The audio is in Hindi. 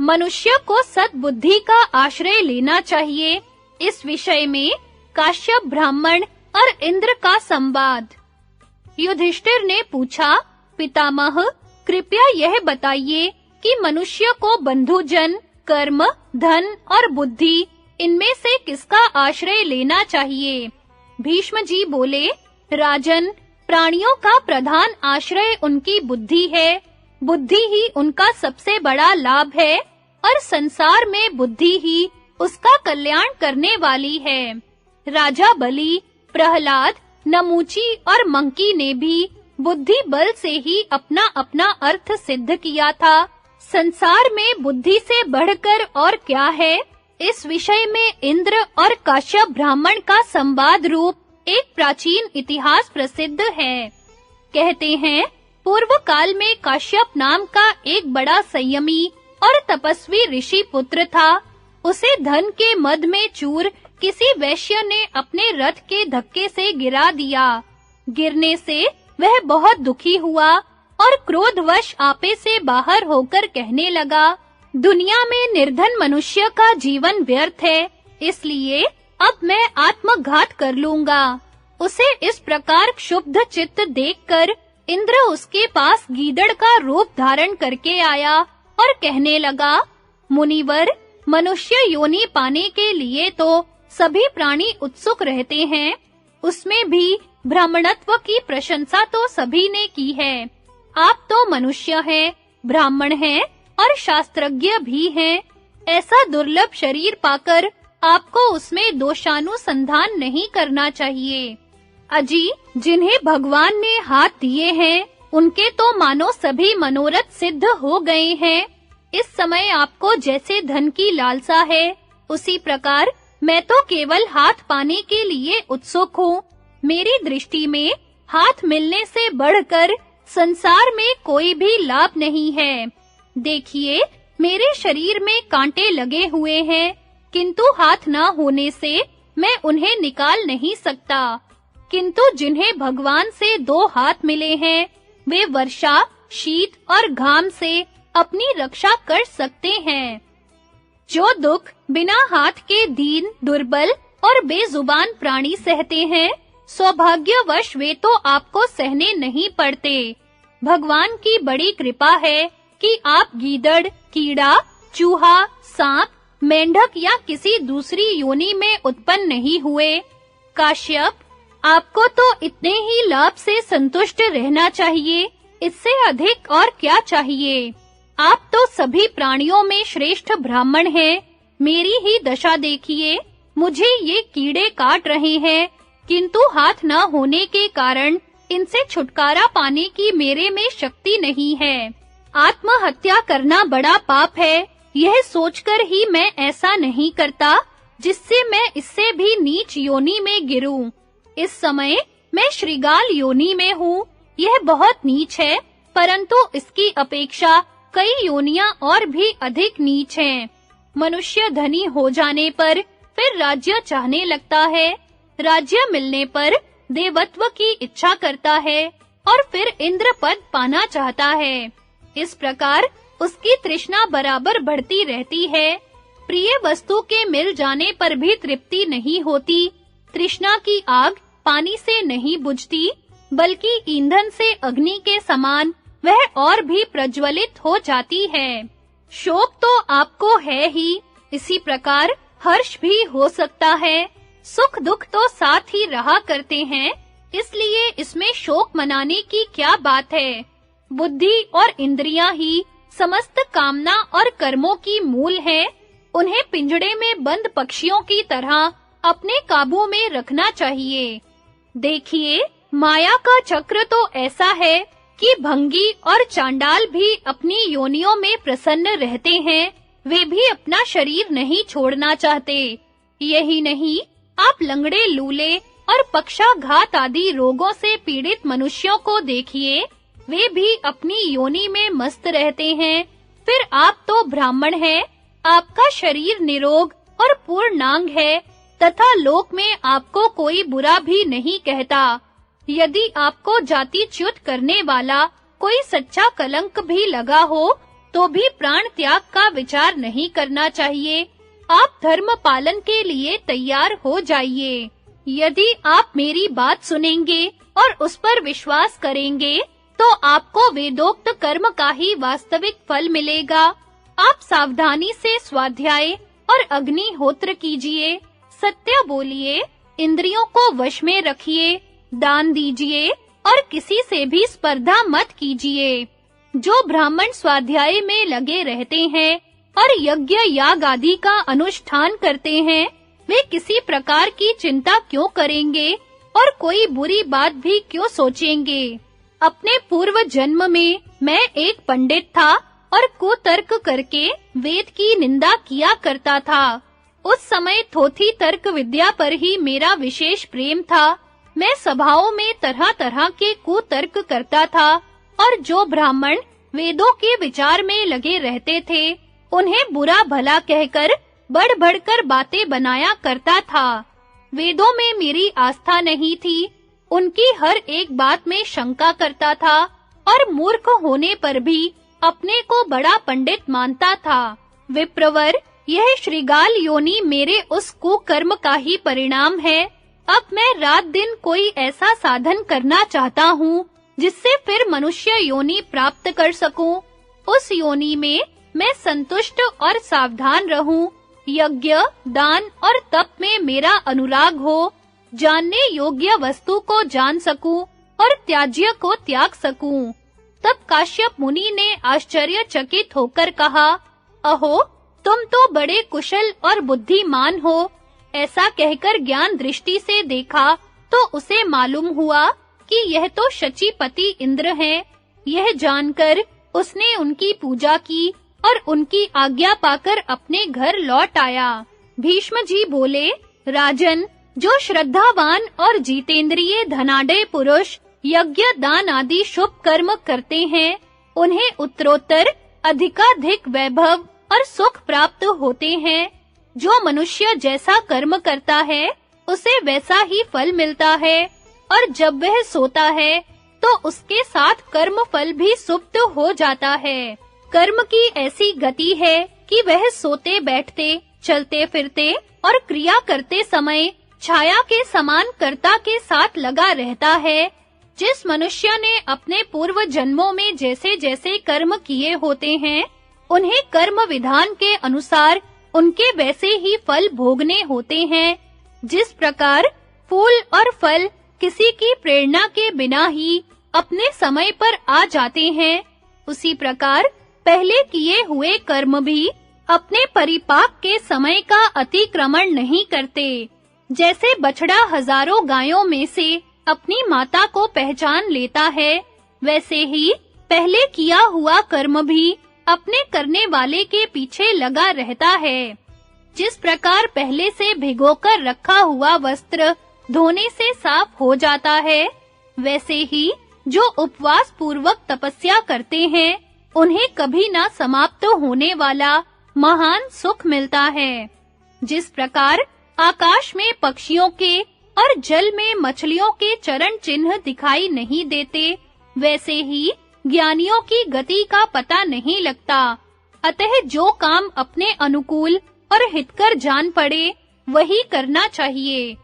मनुष्य को सद्बुद्धि का आश्रय लेना चाहिए। इस विषय में काश्यप ब्राह्मण और इंद्र का संवाद। युधिष्ठिर ने पूछा, पितामह, कृपया यह बताइए कि मनुष्य को बंधुजन, कर्म, धन और बुद्धि इनमें से किसका आश्रय लेना चाहिए? भीष्म जी बोले, राजन, प्राणियों का प्रधान आश्रय उनकी बुद्धि है। बुद्धि ही उनका सबसे बड़ा लाभ है और संसार में बुद्धि ही उसका कल्याण करने वाली है। राजा बलि, प्रहलाद, नमूची और मंकी ने भी बुद्धि बल से ही अपना-अपना अर्थ सिद्ध किया था। संसार में बुद्धि से बढ़कर और क्या है? इस विषय में इंद्र और काश्यप ब्राह्मण का संवाद रूप एक प्राचीन इतिहास प्रसिद्ध है। कहते हैं, पूर्व काल में काश्यप नाम का एक बड़ा संयमी और तपस्वी ऋषि पुत्र था। उसे धन के मद में चूर किसी वैश्य ने अपने रथ के धक्के से गिरा दिया। गिरने से वह बहुत दुखी हुआ और क्रोधवश आपे से बाहर होकर कहने लगा, दुनिया में निर्धन मनुष्य का जीवन व्यर्थ है, इसलिए अब मैं आत्मघात कर लूंगा। उसे इस प्रकार क्षुब्ध चित्त देखकर इंद्र उसके पास गीदड़ का रूप धारण करके आया और कहने लगा, मुनिवर, मनुष्य योनि पाने के लिए तो सभी प्राणी उत्सुक रहते हैं, उसमें भी ब्राह्मणत्व की प्रशंसा तो सभी ने की है। आप तो मनुष्य हैं, ब्राह्मण हैं और शास्त्रज्ञ भी हैं। ऐसा दुर्लभ शरीर पाकर आपको उसमें दोषानुसंधान नहीं करना चाहिए। अजी, जिन्हें भगवान ने हाथ दिए हैं, उनके तो मानो सभी मनोरथ सिद्ध हो गए हैं। इस समय आपको जैसे धन की लालसा है, उसी प्रकार मैं तो केवल हाथ पाने के लिए उत्सुक हूँ। मेरी दृष्टि में हाथ मिलने से बढ़कर संसार में कोई भी लाभ नहीं है। देखिए, मेरे शरीर में कांटे लगे हुए हैं, किंतु हाथ ना होने से मैं उन्हें निकाल नहीं सकता। किंतु जिन्हें भगवान से 2 हाथ मिले हैं, वे वर्षा, शीत और घाम से अपनी रक्षा कर सकते हैं। जो दुख बिना हाथ के दीन, दुर्बल और बेजुबान प्राणी सहते हैं, सौभाग्यवश वे तो आपको सहने नहीं पड़ते। भगवान की बड़ी कृपा है कि आप गीदड़, कीड़ा, चूहा, सांप, मेंढक या किसी दूसरी योनि में उत्पन्न नहीं हुए। काश्यप, आपको तो इतने ही लाभ से संतुष्ट रहना चाहिए, इससे अधिक और क्या चाहिए? आप तो सभी प्राणियों में श्रेष्ठ ब्राह्मण हैं। मेरी ही दशा देखिए, मुझे ये कीड़े काट रहे हैं, किंतु हाथ न होने के कारण इनसे छुटकारा पाने की मेरे में शक्ति नहीं है। आत्महत्या करना बड़ा पाप है, यह सोचकर ही मैं ऐसा नहीं करता, जिससे मैं इससे भी नीच योनि में गिरूं। इस समय मैं श्रीगाल योनि में हूँ। यह बहुत नीच है, परंतु इसकी अपेक्षा कई योनियां और भी अधिक नीच हैं। मनुष्य धनी हो जाने पर फिर राज्य चाहने लगता है, राज्य मिलने पर देवत्व की इच्छा करता है और फिर इंद्र पद पाना चाहता है। इस प्रकार उसकी तृष्णा बराबर बढ़ती रहती है। प्रिय वस्तु के मिल जाने पर भी तृप्ति नहीं होती। तृष्णा की आग पानी से नहीं बुझती, बल्कि ईंधन से अग्नि के समान वह और भी प्रज्वलित हो जाती है। शोक तो आपको है ही, इसी प्रकार हर्ष भी हो सकता है। सुख दुख तो साथ ही रहा करते हैं, इसलिए इसमें शोक मनाने की क्या बात है। बुद्धि और इंद्रियां ही समस्त कामना और कर्मों की मूल है। उन्हें पिंजड़े में बंद पक्षियों की तरह अपने काबू में रखना चाहिए। देखिए, माया का चक्र तो ऐसा है कि भंगी और चांडाल भी अपनी योनियों में प्रसन्न रहते हैं। वे भी अपना शरीर नहीं छोड़ना चाहते। यही नहीं, आप लंगड़े, लूले और पक्षाघात आदि रोगों से पीड़ित मनुष्यों को देखिए, वे भी अपनी योनि में मस्त रहते हैं। फिर आप तो ब्राह्मण हैं, आपका शरीर निरोग और पूर्णांग है तथा लोक में आपको कोई बुरा भी नहीं कहता। यदि आपको जातिच्युत करने वाला कोई सच्चा कलंक भी लगा हो, तो भी प्राण त्याग का विचार नहीं करना चाहिए। आप धर्म पालन के लिए तैयार हो जाइए। यदि आप मेरी बात सुनेंगे और उस पर विश्वास करेंगे, तो आपको वेदोक्त कर्म का ही वास्तविक फल मिलेगा। आप सावधानी से स्वाध्याय और अग्निहोत्र कीजिए, सत्य बोलिए, इंद्रियों को वश में रखिए, दान दीजिए और किसी से भी स्पर्धा मत कीजिए। जो ब्राह्मण स्वाध्याय में लगे रहते हैं और यज्ञ याग आदि का अनुष्ठान करते हैं, वे किसी प्रकार की चिंता क्यों करेंगे और कोई बुरी बात भी क्यों सोचेंगे। अपने पूर्व जन्म में मैं एक पंडित था और कुतर्क करके वेद की निंदा किया करता था। उस समय थोथी तर्क विद्या पर ही मेरा विशेष प्रेम था। मैं सभाओं में तरह-तरह के कुतर्क करता था और जो ब्राह्मण वेदों के विचार में लगे रहते थे, उन्हें बुरा भला कहकर बढ़-बढ़कर बातें बनाया करता था। वेदों में मेरी आस्था नहीं थी, उनकी हर एक बात में शंका करता था और मूर्ख होने पर भी अपने को बड़ा पंडित मानता था। विप्रवर, यह श्रीगाल योनि मेरे उस कुकर्म का ही परिणाम है। अब मैं रात दिन कोई ऐसा साधन करना चाहता हूँ जिससे फिर मनुष्य योनि प्राप्त कर सकूं। उस योनि में मैं संतुष्ट और सावधान रहूं, यज्ञ, दान और तप में मेरा अनुराग हो, जानने योग्य वस्तु को जान सकूं और त्याज्य को त्याग सकूं। तब काश्यप मुनि ने आश्चर्यचकित होकर कहा, अहो, तुम तो बड़े कुशल और बुद्धिमान हो। ऐसा कहकर ज्ञान दृष्टि से देखा तो उसे मालूम हुआ कि यह तो शचीपति इंद्र हैं। यह जानकर उसने उनकी पूजा की और उनकी आज्ञा पाकर अपने घर लौट आया। भीष्म जी बोले, राजन, जो श्रद्धावान और जितेंद्रिय धनाढ्य पुरुष यज्ञ दान आदि शुभ कर्म करते हैं, उन्हें उत्तरोत्तर अधिकाधिक वैभव और सुख प्राप्त होते हैं। जो मनुष्य जैसा कर्म करता है, उसे वैसा ही फल मिलता है और जब वह सोता है तो उसके साथ कर्म फल भी सुप्त हो जाता है। कर्म की ऐसी गति है कि वह सोते बैठते, चलते फिरते और क्रिया करते समय छाया के समान कर्ता के साथ लगा रहता है। जिस मनुष्य ने अपने पूर्व जन्मों में जैसे-जैसे कर्म किए होते हैं, उन्हें कर्म विधान के अनुसार उनके वैसे ही फल भोगने होते हैं। जिस प्रकार फूल और फल किसी की प्रेरणा के बिना ही अपने समय पर आ जाते हैं, उसी प्रकार पहले किए हुए कर्म भी अपने परिपाक के समय का अतिक्रमण नहीं करते। जैसे बछड़ा हजारों गायों में से अपनी माता को पहचान लेता है, वैसे ही पहले किया हुआ कर्म भी अपने करने वाले के पीछे लगा रहता है। जिस प्रकार पहले से भिगोकर रखा हुआ वस्त्र धोने से साफ हो जाता है, वैसे ही जो उपवास पूर्वक तपस्या करते हैं, उन्हें कभी ना समाप्त होने वाला महान सुख मिलता है। जिस प्रकार आकाश में पक्षियों के और जल में मछलियों के चरण चिन्ह दिखाई नहीं देते, वैसे ही ज्ञानियों की गति का पता नहीं लगता। अतः जो काम अपने अनुकूल और हितकर जान पड़े, वही करना चाहिए।